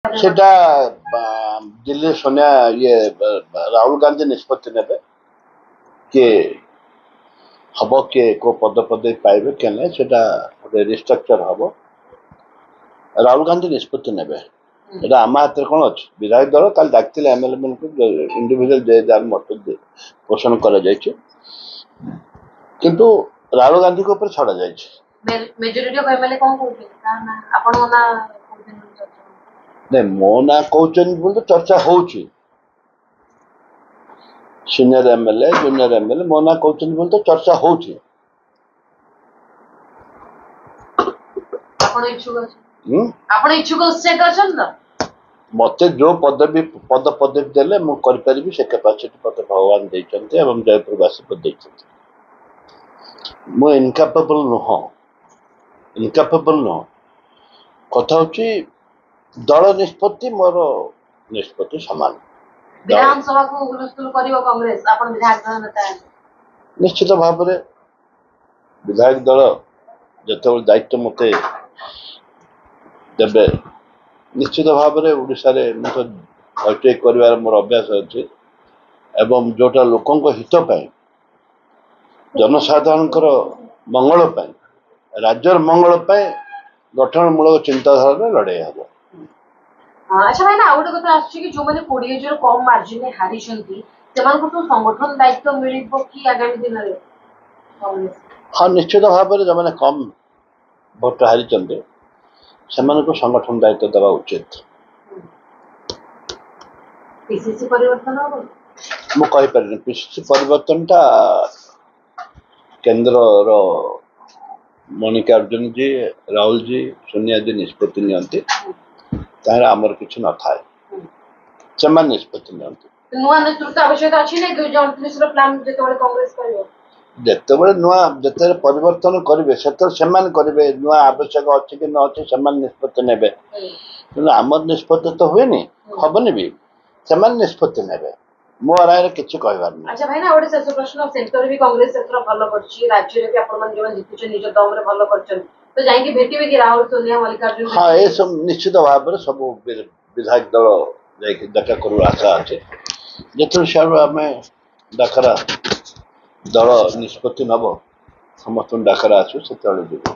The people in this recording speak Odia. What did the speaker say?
সেটা দিল্লী সোনিয়া রাহুল গান্ধী নিষ্পত্তি নেবে কে হব কে কেউ পদে পাইবে কে না সেটা ଗୋଟେ ରିଷ୍ଟ୍ରକ୍ଚର ହବ ରାହୁଲ ଗାନ୍ଧୀ ନିଷ୍ପତ୍ତି ନେବେ। এটা আমার হাতের কোন ଅଛି ବିଧାୟକ ଦଳ କାଲି ଡାକିଥିଲେ ଏମଏଲଏ ମାନଙ୍କୁ ଇଣ୍ଡିଭିଜୁଆଲ ଯେ ଯାହାର ମତ ପୋଷଣ କରାଯାଇଛି କିନ୍ତୁ ରାହୁଲ ଗାନ୍ଧୀଙ୍କ ଉପରେ ଛଡା ଯାଇଛି। मेजॉरिटी ऑफ एमएलए कौन कहते हैं आपण ना ନାଇଁ ମୋ ନାଁ କହୁଛନ୍ତି ବୋଲି ତ ଚର୍ଚ୍ଚା ହଉଛି ସିନିୟର ଏମଏଲଏ ଜୁନିୟର ଏମଏଲଏ ମୋ ନାଁ କହୁଛନ୍ତି ବୋଲି ତ ଚର୍ଚ୍ଚା ହଉଛି। ଆପଣ ଇଚ୍ଛୁକ ଅଛନ୍ତି ଆପଣ ଇଚ୍ଛୁକ ଉତ୍ସାହିତ ଅଛନ୍ତି ତ ମତେ ଯୋଉ ପଦବୀ ଦେଲେ ମୁଁ କରିପାରିବି ସେ କାପାସିଟି ମତେ ଭଗବାନ ଦେଇଛନ୍ତି ଏବଂ ଜୟପୁରବାସୀ ଦେଇଛନ୍ତି। ମୁଁ ଇନକାପେବଲ ନୁହଁ କଥା ହଉଛି ଦଳ ନିଷ୍ପତ୍ତି ମୋର ନିଷ୍ପତ୍ତି ସମାନ। विधानसभा को हुलस्थुल करिवो कांग्रेस आपण विधायक दल नेता निश्चित भाବରେ विधायक दल ଯେତେବେଳେ ଦାୟିତ୍ୱ ମତେ ଦେବେ ନିଶ୍ଚିତ ଭାବରେ ଓଡ଼ିଶାରେ ମୁଁ ତ ବୈଠକ କରିବାର ମୋର ଅଭ୍ୟାସ ଅଛି ଏବଂ ଯୋଉଟା ଲୋକଙ୍କ ହିତ ପାଇଁ ଜନସାଧାରଣଙ୍କର ମଙ୍ଗଳ ପାଇଁ ରାଜ୍ୟର ମଙ୍ଗଳ ପାଇଁ ଗଠନମୂଳକ ଚିନ୍ତାଧାରାରେ ଲଢ଼େଇ ହେବ। अच्छा भाई ना आ गोटे कथा आछी कि जो माने 20 कम मार्जिन में हारी छंती सेमानको तो संगठन दायित्व मिलिबो कि आगामी दिन रे हाँ निश्चित भाବରେ जमाने कम भोट हारी चंदे सेमानको संगठन दायित्व देवा उचित। पीसीसी परिवर्तन हो मु कहि परिन पीसीसी परिवर्तन टा केंद्र रो मल्लिकार्जुन जी राहुल जी सोनिया जी निष्पत्ति नियंती तार आमर किछ न थाए समान निष्पत्ति नियंती नुआ नेतृत्व आवश्यकता अछि ने 2029 रो प्लान जेतेबेले कांग्रेस करियो ଯେତେବେଳେ ନୂଆ ଯେତେବେଳେ ପରିବର୍ତ୍ତନ କରିବେ ସେତେବେଳେ ସେମାନେ କରିବେ ନୂଆ ଆବଶ୍ୟକ ଅଛି କି ନ ଅଛି ସେମାନେ ନିଷ୍ପତ୍ତି ନେବେ କିନ୍ତୁ ଆମର ନିଷ୍ପତ୍ତି ତ ହୁଏନି ହବନି ବି ସେମାନେ ନିଷ୍ପତ୍ତି ନେବେ ମୋ ରାୟରେ କିଛି କହିବାର ନାହିଁ। अच्छा भाई ना ओडे शेष प्रश्न सेंटर भी कांग्रेस क्षेत्र भलो करछि राज्य रे भी आपण मन जवन जितुछ निज दम रे भलो करछन तो जाई कि भेटिबे कि राहुल सोनिया मल्लिकार्जुन हां ए सब निश्चित भाବରେ ସବୁ विधायक दल जाई देखा करू आशा আছে ଯେତେବେଳେ ସାରୁ ଆମେ ଡାକରା ଦଳ ନିଷ୍ପତ୍ତି ନବ ସମସ୍ତଙ୍କୁ ଡାକରା ଆସୁ ସେତେବେଳେ ଯିବୁ।